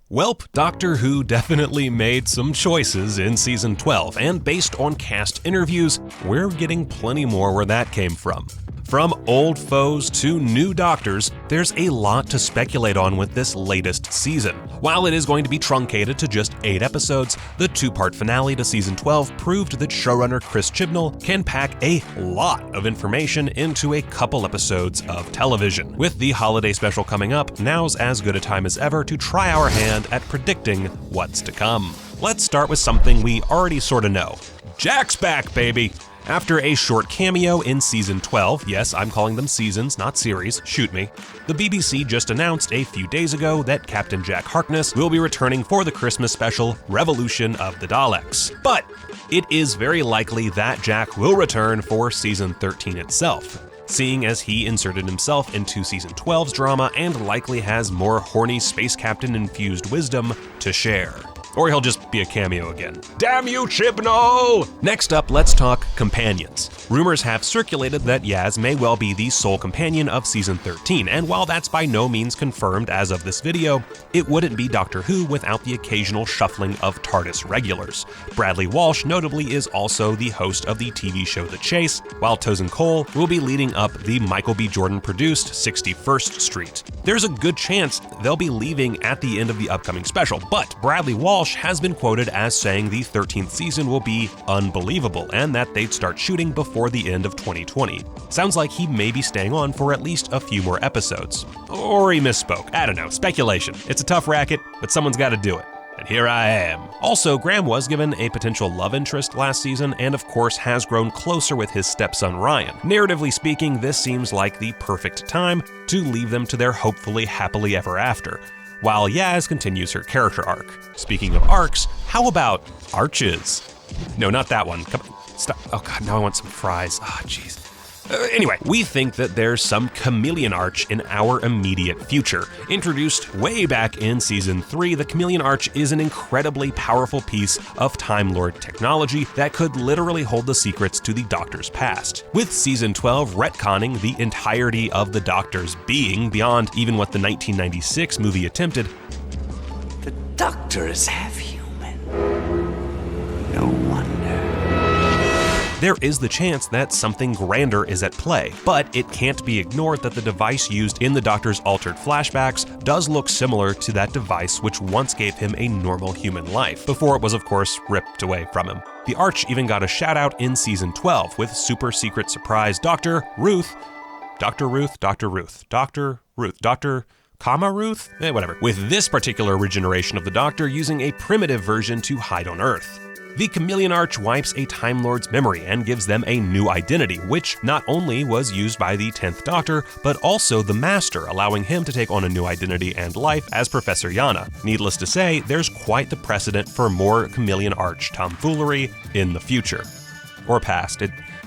Welp, Doctor Who definitely made some choices in Season 12, and based on cast interviews, we're getting plenty more where that came from. From old foes to new doctors, there's a lot to speculate on with this latest season. While it is going to be truncated to just 8 episodes, the 2-part finale to Season 12 proved that showrunner Chris Chibnall can pack a lot of information into a couple episodes of television. With the holiday special coming up, now's as good a time as ever to try our hand at predicting what's to come. Let's start with something we already sorta know. Jack's back, baby! After a short cameo in Season 12, yes, I'm calling them seasons, not series, shoot me, the BBC just announced a few days ago that Captain Jack Harkness will be returning for the Christmas special Revolution of the Daleks. But it is very likely that Jack will return for Season 13 itself, seeing as he inserted himself into Season 12's drama and likely has more horny space captain-infused wisdom to share. Or he'll just be a cameo again. Damn you, Chibnall! Next up, let's talk companions. Rumors have circulated that Yaz may well be the sole companion of Season 13, and while that's by no means confirmed as of this video, it wouldn't be Doctor Who without the occasional shuffling of TARDIS regulars. Bradley Walsh notably is also the host of the TV show The Chase, while Tosin Cole will be leading up the Michael B. Jordan-produced 61st Street. There's a good chance they'll be leaving at the end of the upcoming special, but Bradley Walsh has been quoted as saying the 13th season will be unbelievable and that they'd start shooting before the end of 2020. Sounds like he may be staying on for at least a few more episodes. Or he misspoke. I don't know. Speculation. It's a tough racket, but someone's got to do it. And here I am. Also, Graham was given a potential love interest last season and of course has grown closer with his stepson Ryan. Narratively speaking, this seems like the perfect time to leave them to their hopefully happily ever after, while Yaz continues her character arc. Speaking of arcs, how about arches? No, not that one. Come on, stop. Oh god, now I want some fries. Ah, jeez. Anyway, we think that there's some Chameleon Arch in our immediate future. Introduced way back in Season 3, the Chameleon Arch is an incredibly powerful piece of Time Lord technology that could literally hold the secrets to the Doctor's past. With Season 12 retconning the entirety of the Doctor's being beyond even what the 1996 movie attempted. The Doctor is half human. No wonder. There is the chance that something grander is at play, but it can't be ignored that the device used in the Doctor's altered flashbacks does look similar to that device which once gave him a normal human life, before it was of course ripped away from him. The Arch even got a shout out in Season 12 with super secret surprise Dr. Ruth, whatever, with this particular regeneration of the Doctor using a primitive version to hide on Earth. The Chameleon Arch wipes a Time Lord's memory and gives them a new identity, which not only was used by the 10th Doctor, but also the Master, allowing him to take on a new identity and life as Professor Yana. Needless to say, there's quite the precedent for more Chameleon Arch tomfoolery in the future. Or past,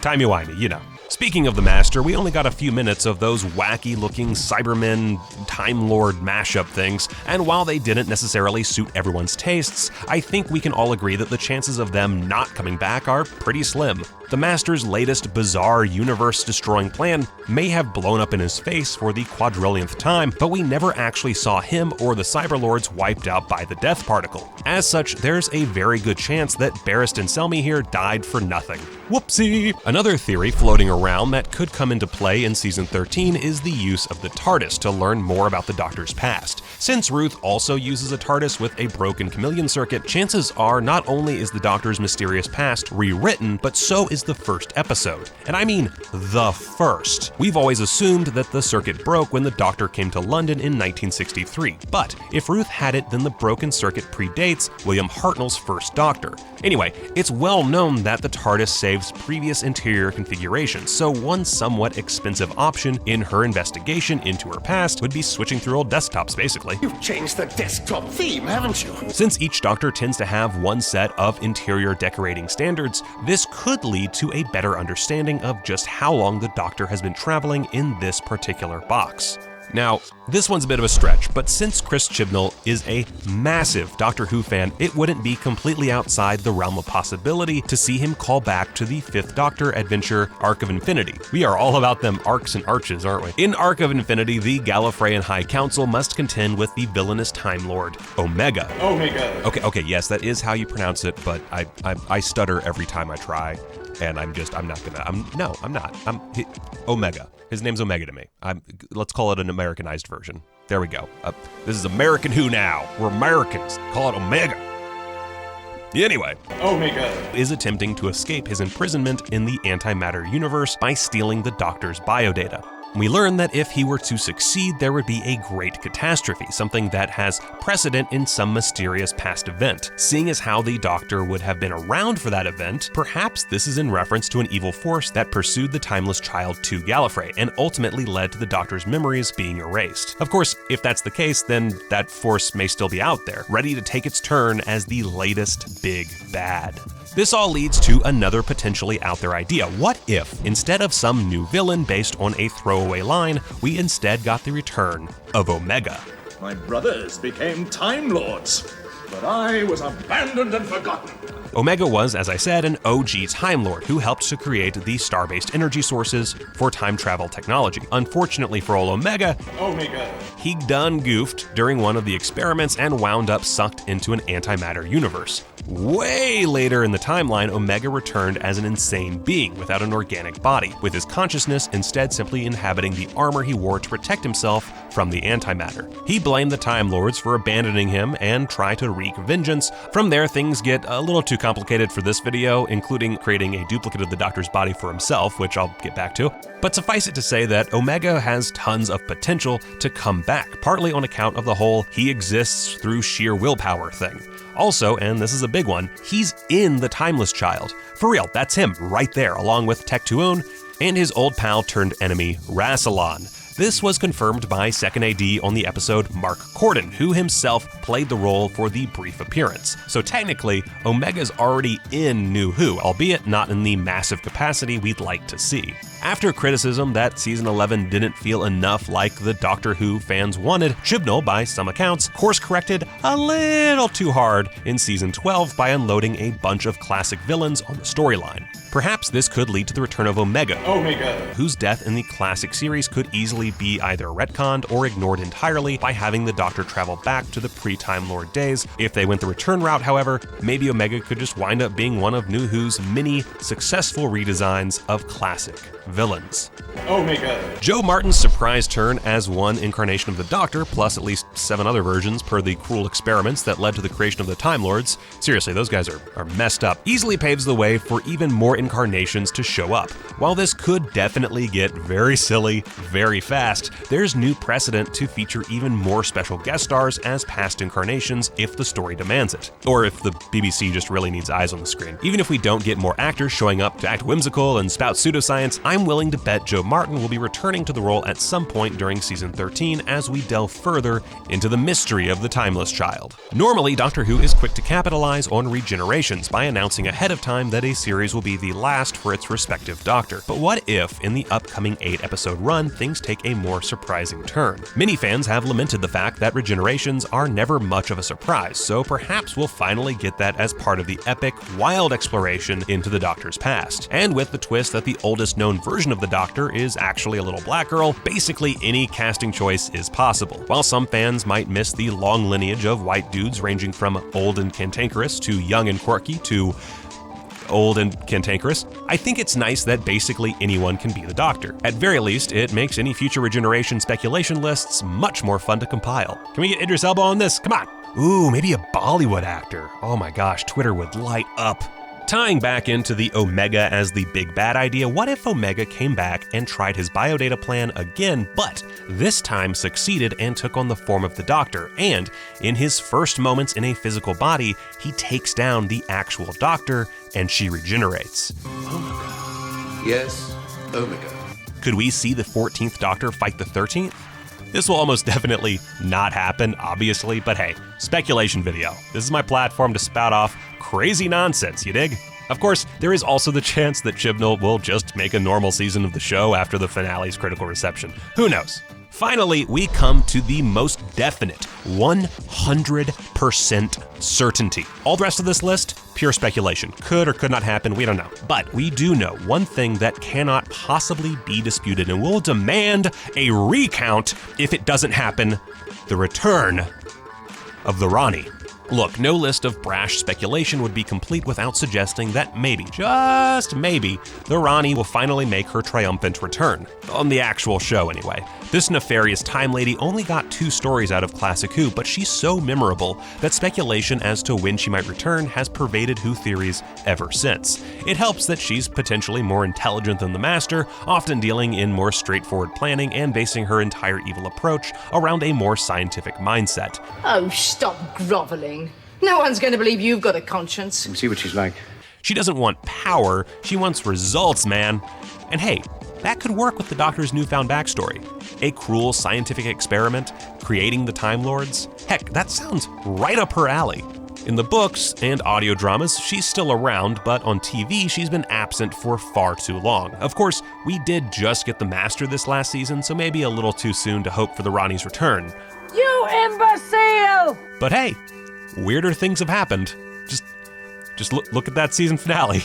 timey-wimey, you know. Speaking of the Master, we only got a few minutes of those wacky-looking Cybermen Time Lord mashup things, and while they didn't necessarily suit everyone's tastes, I think we can all agree that the chances of them not coming back are pretty slim. The Master's latest bizarre universe-destroying plan may have blown up in his face for the quadrillionth time, but we never actually saw him or the Cyberlords wiped out by the Death Particle. As such, there's a very good chance that Barristan Selmy here died for nothing. Whoopsie! Another theory floating around that could come into play in Season 13 is the use of the TARDIS to learn more about the Doctor's past. Since Ruth also uses a TARDIS with a broken chameleon circuit, chances are not only is the Doctor's mysterious past rewritten, but so is the first episode. And I mean the first. We've always assumed that the circuit broke when the Doctor came to London in 1963, but if Ruth had it, then the broken circuit predates William Hartnell's first Doctor. Anyway, it's well known that the TARDIS saves previous interior configurations, so one somewhat expensive option in her investigation into her past would be switching through old desktops, basically. You've changed the desktop theme, haven't you? Since each Doctor tends to have one set of interior decorating standards, this could lead to a better understanding of just how long the Doctor has been traveling in this particular box. Now, this one's a bit of a stretch, but since Chris Chibnall is a massive Doctor Who fan, it wouldn't be completely outside the realm of possibility to see him call back to the 5th Doctor adventure, Arc of Infinity. We are all about them arcs and arches, aren't we? In Arc of Infinity, the Gallifreyan High Council must contend with the villainous Time Lord, Omega. Okay, yes, that is how you pronounce it, but I stutter every time I try, and Omega. His name's Omega to me. Let's call it an Americanized version. There we go. This is American Who now. We're Americans. Call it Omega. Anyway, Omega is attempting to escape his imprisonment in the antimatter universe by stealing the Doctor's biodata. We learn that if he were to succeed, there would be a great catastrophe, something that has precedent in some mysterious past event. Seeing as how the Doctor would have been around for that event, perhaps this is in reference to an evil force that pursued the timeless child to Gallifrey and ultimately led to the Doctor's memories being erased. Of course, if that's the case, then that force may still be out there, ready to take its turn as the latest big bad. This all leads to another potentially out there idea. What if, instead of some new villain based on a throwaway line, we instead got the return of Omega? My brothers became Time Lords, but I was abandoned and forgotten. Omega was, as I said, an OG Time Lord who helped to create the star-based energy sources for time travel technology. Unfortunately for old Omega, he done goofed during one of the experiments and wound up sucked into an antimatter universe. Way later in the timeline, Omega returned as an insane being without an organic body, with his consciousness instead simply inhabiting the armor he wore to protect himself from the antimatter. He blamed the Time Lords for abandoning him and tried to wreak vengeance. From there, things get a little too complicated for this video, including creating a duplicate of the Doctor's body for himself, which I'll get back to. But suffice it to say that Omega has tons of potential to come back, partly on account of the whole he exists through sheer willpower thing. Also, and this is a big one, he's in the Timeless Child. For real, that's him right there, along with Tectuun and his old pal turned enemy, Rassilon. This was confirmed by 2nd AD on the episode Mark Corden, who himself played the role for the brief appearance. So technically, Omega's already in New Who, albeit not in the massive capacity we'd like to see. After criticism that Season 11 didn't feel enough like the Doctor Who fans wanted, Chibnall, by some accounts, course-corrected a little too hard in Season 12 by unloading a bunch of classic villains on the storyline. Perhaps this could lead to the return of Omega, whose death in the classic series could easily be either retconned or ignored entirely by having the Doctor travel back to the pre-Time Lord days. If they went the return route, however, maybe Omega could just wind up being one of New Who's many successful redesigns of classic villains. Joe Martin's surprise turn as one incarnation of the Doctor, plus at least 7 other versions per the cruel experiments that led to the creation of the Time Lords, seriously, those guys are messed up, easily paves the way for even more incarnations to show up. While this could definitely get very silly very fast, there's new precedent to feature even more special guest stars as past incarnations if the story demands it, or if the BBC just really needs eyes on the screen. Even if we don't get more actors showing up to act whimsical and spout pseudoscience, I'm willing to bet Joe Martin will be returning to the role at some point during Season 13 as we delve further into the mystery of the Timeless Child. Normally, Doctor Who is quick to capitalize on Regenerations by announcing ahead of time that a series will be the last for its respective Doctor. But what if, in the upcoming 8-episode run, things take a more surprising turn? Many fans have lamented the fact that Regenerations are never much of a surprise, so perhaps we'll finally get that as part of the epic, wild exploration into the Doctor's past. And with the twist that the oldest known version of the Doctor is actually a little black girl, basically any casting choice is possible. While some fans might miss the long lineage of white dudes ranging from old and cantankerous to young and quirky to old and cantankerous, I think it's nice that basically anyone can be the Doctor. At very least, it makes any future Regeneration speculation lists much more fun to compile. Can we get Idris Elba on this? Come on! Ooh, maybe a Bollywood actor. Oh my gosh, Twitter would light up. Tying back into the Omega as the big bad idea, what if Omega came back and tried his biodata plan again, but this time succeeded and took on the form of the Doctor, and in his first moments in a physical body, he takes down the actual Doctor and she regenerates. Omega. Yes, Omega. Could we see the 14th Doctor fight the 13th? This will almost definitely not happen, obviously, but hey, speculation video. This is my platform to spout off crazy nonsense, you dig? Of course, there is also the chance that Chibnall will just make a normal season of the show after the finale's critical reception. Who knows? Finally, we come to the most definite, 100% certainty. All the rest of this list, pure speculation. Could or could not happen, we don't know. But we do know one thing that cannot possibly be disputed, and we'll demand a recount if it doesn't happen: the return of the Rani. Look, no list of brash speculation would be complete without suggesting that maybe, just maybe, the Rani will finally make her triumphant return. On the actual show, anyway. This nefarious time lady only got 2 stories out of Classic Who, but she's so memorable that speculation as to when she might return has pervaded Who theories ever since. It helps that she's potentially more intelligent than the Master, often dealing in more straightforward planning and basing her entire evil approach around a more scientific mindset. Oh, stop groveling. No one's going to believe you've got a conscience. See what she's like. She doesn't want power, she wants results, man. And hey, that could work with the Doctor's newfound backstory. A cruel scientific experiment, creating the Time Lords. Heck, that sounds right up her alley. In the books and audio dramas, she's still around, but on TV, she's been absent for far too long. Of course, we did just get the Master this last season, so maybe a little too soon to hope for the Rani's return. You imbecile! But hey, weirder things have happened. Just look at that season finale.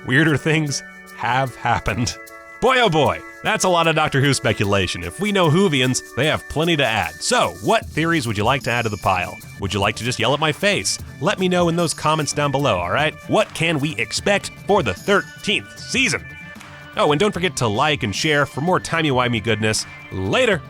Weirder things have happened. Boy, oh boy, that's a lot of Doctor Who speculation. If we know Whovians, they have plenty to add. So, what theories would you like to add to the pile? Would you like to just yell at my face? Let me know in those comments down below, alright? What can we expect for the 13th season? Oh, and don't forget to like and share for more timey-wimey goodness. Later!